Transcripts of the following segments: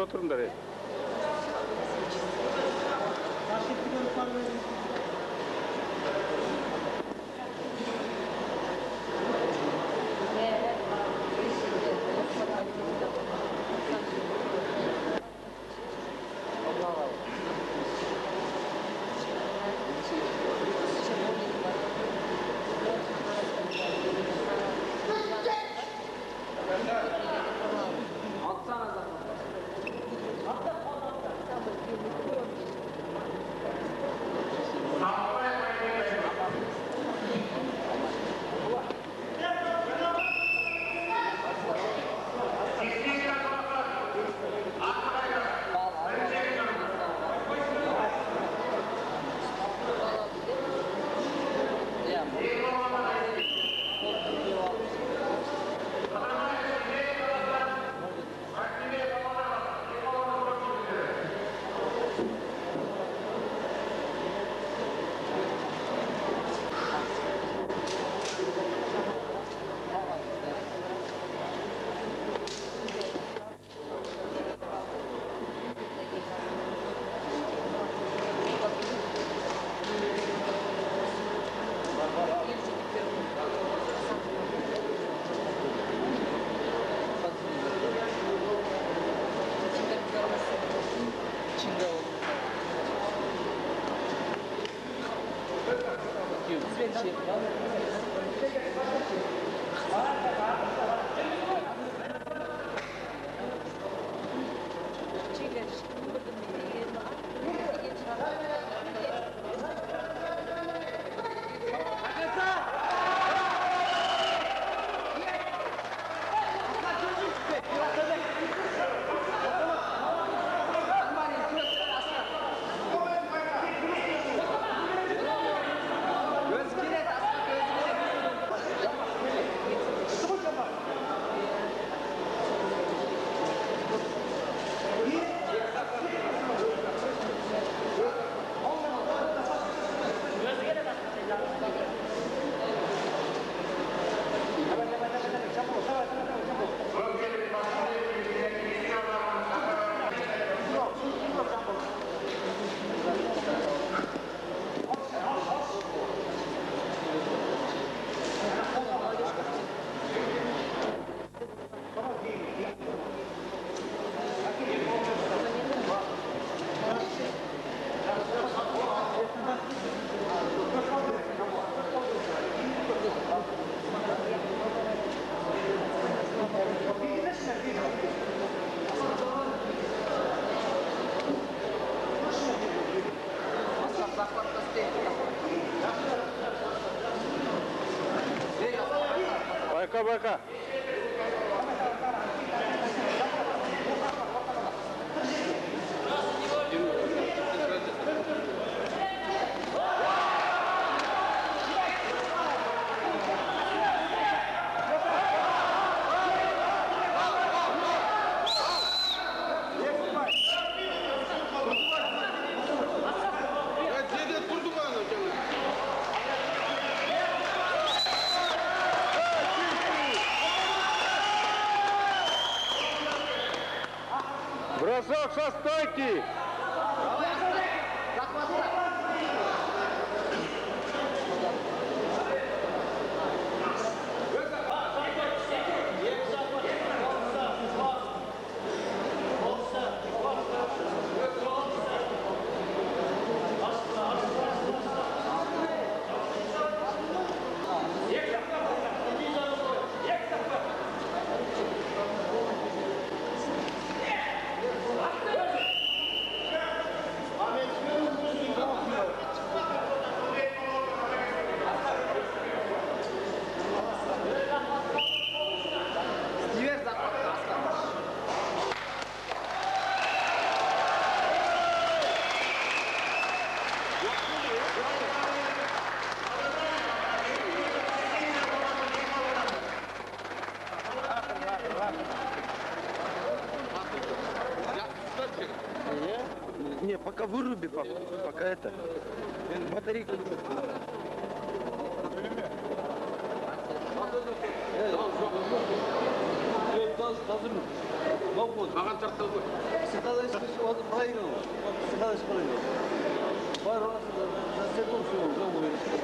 отырыңдар. Байка. Бросок со стойки. Не, пока выруби, пока это. Батарейка. Hazır mı? Маған тартылды. Психологически проиграл. Психологически проиграл. Пару раз зацепил все, уже уверен, что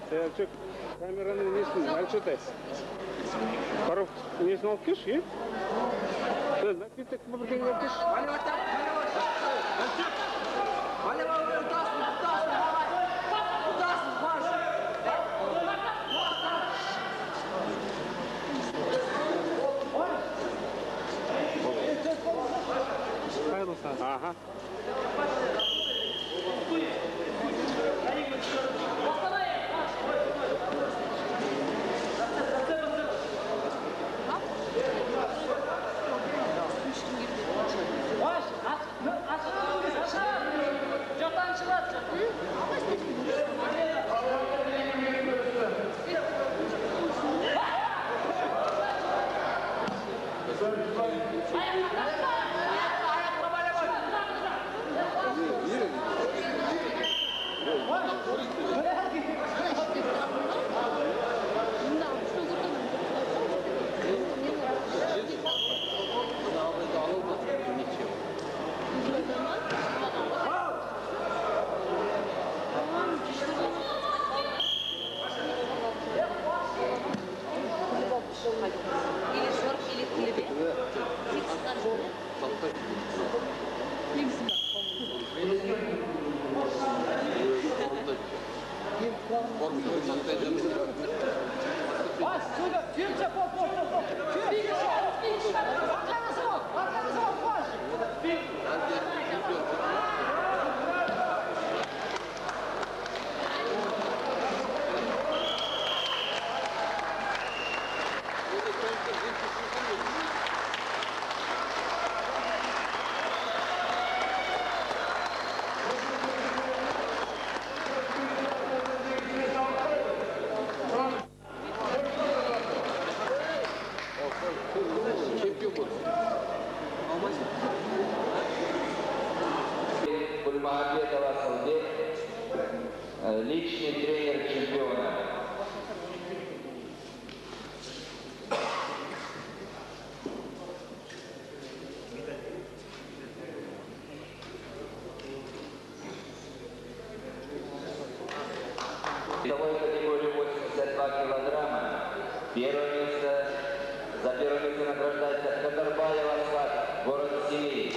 Selçuk, kameranın nesini alçatayız. Барып, несін алып кеш, е? Напиток бірдеңе алып кеш. Ага. Кульмагомедова Салдек, личный тренер чемпиона. Весовой категории 82 килограмма. За первое место награждается Катарбаева Асхат, город Семей.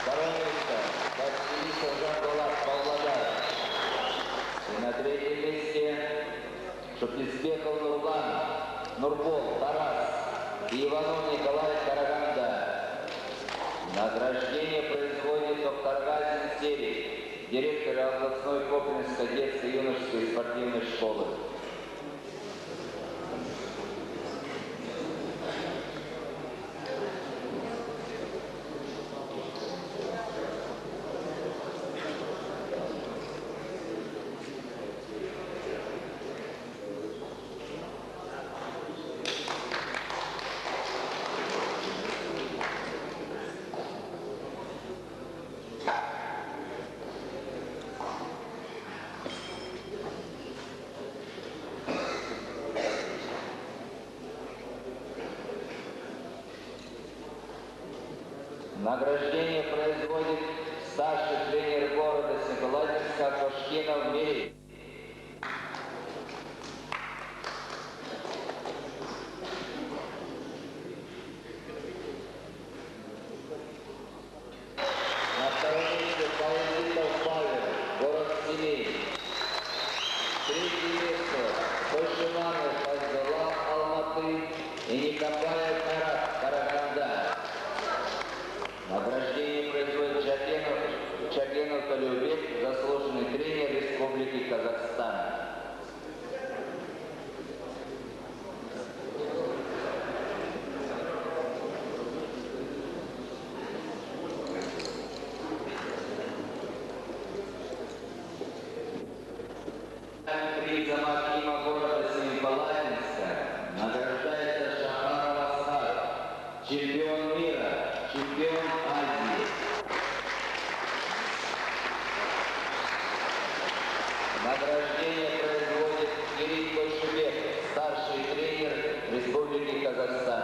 Второе место Василий Жан-Булат, Павлодар. И на третьем месте Шаписбеков Нурлан, Нурбол Тарас и Иванов Николай Караганда. Награждение производит Токтаргазин Серий, директор областной Копринской детско-юношеской спортивной школы. Награждение производит старший тренер города Семипаладинска Кошкинов Мирей. На втором месте Паузитов Павел, город Семей. Третье место Кошиманов Файзула, Алматы и Никопаев Марат, Караганда. Награждение производит Чагенов Толюбек, заслуженный тренер Республики Казахстан. Приза Макима города Семипаладинска награждается Шахаров Асхат, чемпион мира, чемпион Азии. Награждение производит Кирилл Большебек, старший тренер Республики Казахстан.